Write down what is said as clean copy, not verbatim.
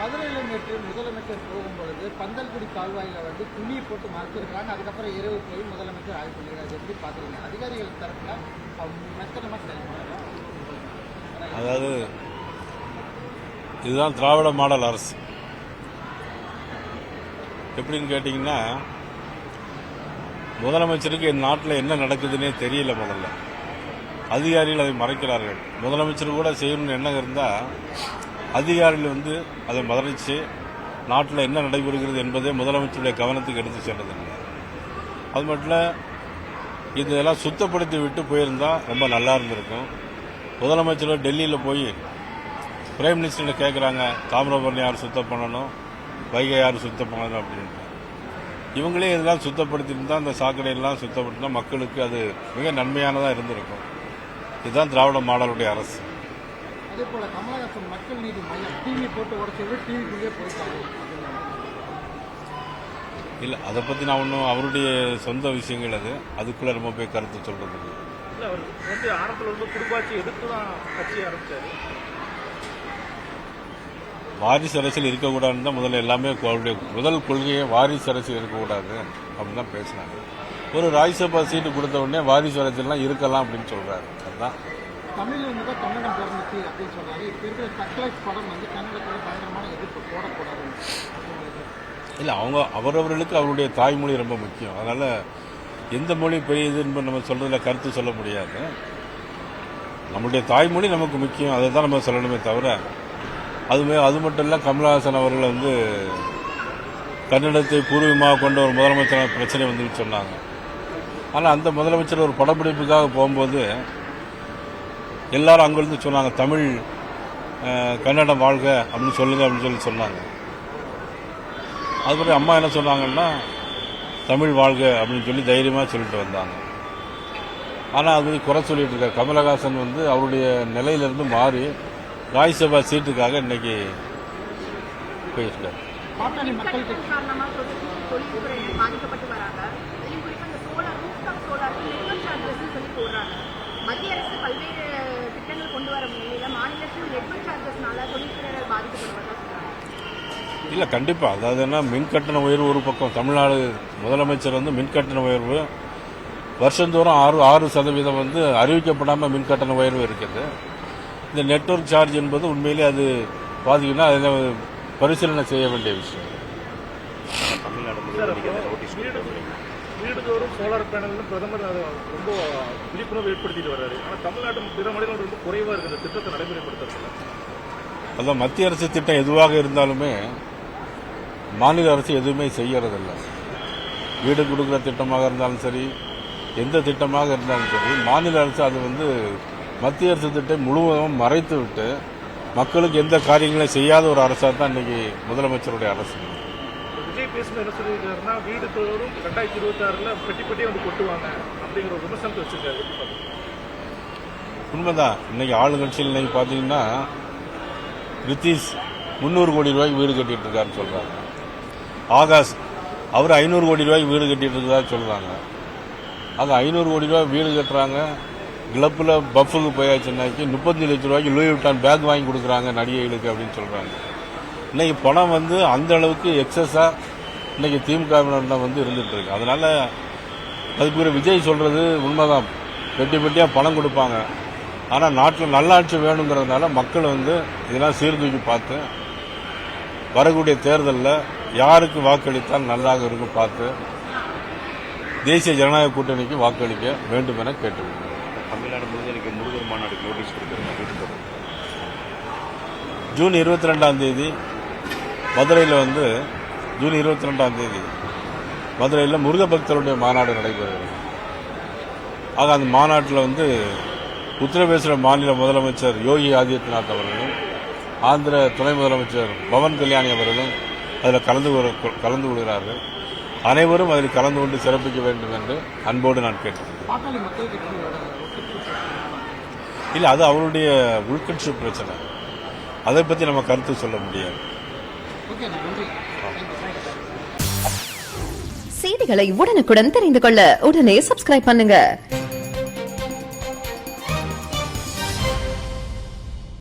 மதுரையில் நேற்று முதலமைச்சர் போகும்பொழுது பந்தல்குடி கால்வாயில் வந்து துணியை போட்டு மறைச்சிருக்காங்க. அதுக்கப்புறம் இரவு போய் முதலமைச்சர் ஆய்வு பண்ணிக்கிறார். எப்படி பார்க்குறீங்க? அதிகாரிகள் தரப்புல மெத்தனமாக செயல்படுறாங்க. அதாவது இதுதான் திராவிட மாடல் அரசு. எப்படின்னு கேட்டிங்கன்னா, முதலமைச்சருக்கு நாட்டில் என்ன நடக்குதுன்னே தெரியல. முதல்ல அதிகாரிகள் அதை மறைக்கிறார்கள். முதலமைச்சர் கூட செய்யணும்னு எண்ணம் இருந்தால் அதிகாரிகள் வந்து அதை மறைச்சு நாட்டில் என்ன நடைபெறுகிறது என்பதை முதலமைச்சருடைய கவனத்துக்கு எடுத்து சென்றதில்லை. அது மட்டும் இல்லை, இதெல்லாம் சுத்தப்படுத்தி விட்டு போயிருந்தால் ரொம்ப நல்லா இருந்திருக்கும். முதலமைச்சர் டெல்லியில் போய் பிரைம் மினிஸ்டர்கிட்ட கேட்குறாங்க, தாமிரபரணி யார் சுத்தம் பண்ணணும், வைகை யார் சுத்தம் பண்ணணும் அப்படின்ட்டு. இவங்களே இதெல்லாம் சுத்தப்படுத்தியிருந்தால், அந்த சாக்கடையெல்லாம் சுத்தப்படுத்தினா மக்களுக்கு அது மிக நன்மையானதாக இருந்திருக்கும். இதுதான் திராவிட மாடலுடைய அரசு. அதே போல கமலஹாசன் மக்கள் நீதி மையம் டிவி போட்டு உடச்சு டிவிக்குள்ளே போயிட்டாங்க. இல்லை, அதை பற்றி நான் ஒன்றும் அவருடைய சொந்த விஷயங்கள் அதுக்குள்ளே நம்ம போய் கருத்து சொல்றதுக்கு. இல்லை, அவர் வந்து ஆரம்பத்தில் வந்து குடும்பாட்சி எதிர்த்து தான் கட்சி ஆரம்பித்தார். வாரிசு அரசியல் இருக்கக்கூடாதுன்னு தான் முதல்ல எல்லாமே அவருடைய முதல் கொள்கையை வாரிசு அரசியல் இருக்கக்கூடாது அப்படின்னு தான் பேசினாங்க. ஒரு ராஜ்யசபா சீட்டு கொடுத்த உடனே வாரிசு அரசியல்லாம் இருக்கலாம் அப்படின்னு சொல்றாரு. அதுதான் தமிழ்ல இருந்து தான் கன்னடம் பிறந்துச்சு அப்படின்னு சொன்னாரு. இப்போ இருக்கிற தக்லைஃப் படம் வந்து கன்னடத்தில் பயங்கரமான எதிர்ப்பு போடக்கூடாது. இல்லை, அவரவர்களுக்கு அவருடைய தாய்மொழி ரொம்ப முக்கியம். அதனால எந்த மொழி பெரியதுன்னு நம்ம சொல்றதுல கருத்து சொல்ல முடியாது. நம்மளுடைய தாய்மொழி நமக்கு முக்கியம், அதை தான் நம்ம சொல்லணுமே தவிர அது மட்டும் இல்லை. கமலஹாசன் அவர்கள் வந்து கன்னடத்தை பூர்வமாக கொண்ட ஒரு முதலமைச்சர் பிரச்சனை வந்து சொன்னாங்க. ஆனால் அந்த முதலமைச்சர் ஒரு படப்பிடிப்புக்காக போகும்போது எல்லாரும் அங்கிருந்து சொன்னாங்க, தமிழ் கன்னடம் வாழ்க அப்படின்னு சொல்லுங்க அப்படின்னு சொன்னாங்க. அதுபடி அம்மா என்ன சொன்னாங்கன்னா, தமிழ் வாழ்க அப்படின்னு சொல்லி தைரியமாக சொல்லிட்டு வந்தாங்க. ஆனால் அது குறை சொல்லிட்டு இருக்கார். கமலஹாசன் வந்து அவருடைய நிலையிலிருந்து மாறி ராஜ்யசபா சீட்டுக்காக இன்னைக்கு போயிருக்காரு. மத்திய அரசு பல்வேறு திட்டங்கள் கொண்டு வர நிலையில மாநிலத்தில் நெட்வொர்க் சார்ஜஸ்னால தொழில்துறையினர் பாதிக்கப்படுவதா சொல்றாங்க. இல்லை, கண்டிப்பா. அதாவது என்ன, மின்கட்டண உயர்வு ஒரு பக்கம். தமிழ்நாடு முதலமைச்சர் வந்து மின்கட்டண உயர்வு வருஷந்தோறும் 6% வந்து அறிவிக்கப்படாமல் மின்கட்டண உயர்வு இருக்குது. இந்த நெட்வொர்க் சார்ஜ் என்பது உண்மையிலே அது பாதிக்குன்னா அதை பரிசீலனை செய்ய வேண்டிய விஷயம். வீடுதோறும் சோலார் பேனல் பிரதமர் ரொம்ப விழிப்புணர்வு ஏற்படுத்திட்டு வர்றாரு. ஆனால் தமிழ்நாட்டில் பிற மாநிலங்கள் ரொம்ப குறைவாக இருக்குது திட்டத்தை நடைமுறைப்படுத்துறதுல. அதான் மத்திய அரசு திட்டம் எதுவாக இருந்தாலுமே மாநில அரசு எதுவுமே செய்யறதில்லை. வீடு கொடுக்குற திட்டமாக இருந்தாலும் சரி, எந்த திட்டமாக இருந்தாலும் சரி, மாநில அரசு அது வந்து மத்திய அரசு திட்டம் முழுவதும் மறைத்து விட்டு மக்களுக்கு எந்த காரியங்களையும் செய்யாத ஒரு அரசாக தான் இன்னைக்கு முதலமைச்சருடைய அரசு. விஜய் பேசுன என்ன சொல்லியிருக்காருன்னா, வீடு தோறும் 2026 பெட்டிப்பட்டியே வந்து கொட்டுவாங்க அப்படிங்கிற ஒரு விமர்சனத்தை வச்சிருக்காரு. உண்மைதான். இன்னைக்கு ஆளுங்கட்சியில் இன்னைக்கு பாத்தீங்கன்னா நிதிஷ் 300 கோடி ரூபாய்க்கு வீடு கட்டிட்டு இருக்காருன்னு சொல்றாங்க. ஆகாஷ் அவர் 500 கோடி ரூபாய்க்கு வீடு கட்டிட்டு இருக்காரு சொல்றாங்க. அது 500 கோடி ரூபாய் வீடு கட்டுறாங்க. கிளப்பில் பஃபுக்கு போயாச்சுன்னாக்கி 35 லட்சம் ரூபாய்க்கு லூயி விட்டான் பேக் வாங்கி கொடுக்குறாங்க நடிகைகளுக்கு அப்படின்னு சொல்றாங்க. இன்னைக்கு பணம் வந்து அந்த அளவுக்கு எக்ஸஸா இன்னைக்கு திமுக வந்து இருந்துட்டு இருக்கு. அதனால அதுக்கு விஜய் சொல்றது உண்மைதான். பெட்டி பெட்டியா பணம் கொடுப்பாங்க. ஆனா நாட்டில் நல்லாட்சி வேணுங்கிறதுனால மக்கள் வந்து இதெல்லாம் சீர்தூக்கி பார்த்து வரக்கூடிய தேர்தலில் யாருக்கு வாக்களித்தால் நல்லாக இருக்கும் பார்த்து தேசிய ஜனநாயக கூட்டணிக்கு வாக்களிக்க வேண்டும் என கேட்டுக்கொள்கிறேன். தமிழ்நாடு முழுவதும் முருகர் மாநாடு நோட்டீஸ் கொடுக்குறாங்க. ஜூன் 22ஆம் தேதி மதுரையில் வந்து ஜூன் 22ஆம் தேதி மதுரையில் முருக பக்தருடைய மாநாடு நடைபெறுகிறது. ஆக அந்த மாநாட்டில் வந்து உத்தரப்பிரதேச மாநில முதலமைச்சர் யோகி ஆதித்யநாத் அவர்களும் ஆந்திர துணை முதலமைச்சர் பவன் கல்யாணி அவர்களும் அதில் கலந்து கொள்கிறார்கள். அனைவரும் அதில் கலந்து கொண்டு சிறப்பிக்க வேண்டும் என்று அன்போடு நான் கேட்டேன். இல்லை, அது அவருடைய உள்கட்சி பிரச்சனை. அதை பற்றி நம்ம கருத்து சொல்ல முடியாது. செய்திகளை உடனுக்குடன் தெரிந்து கொள்ள உடனே சப்ஸ்கிரைப் பண்ணுங்க.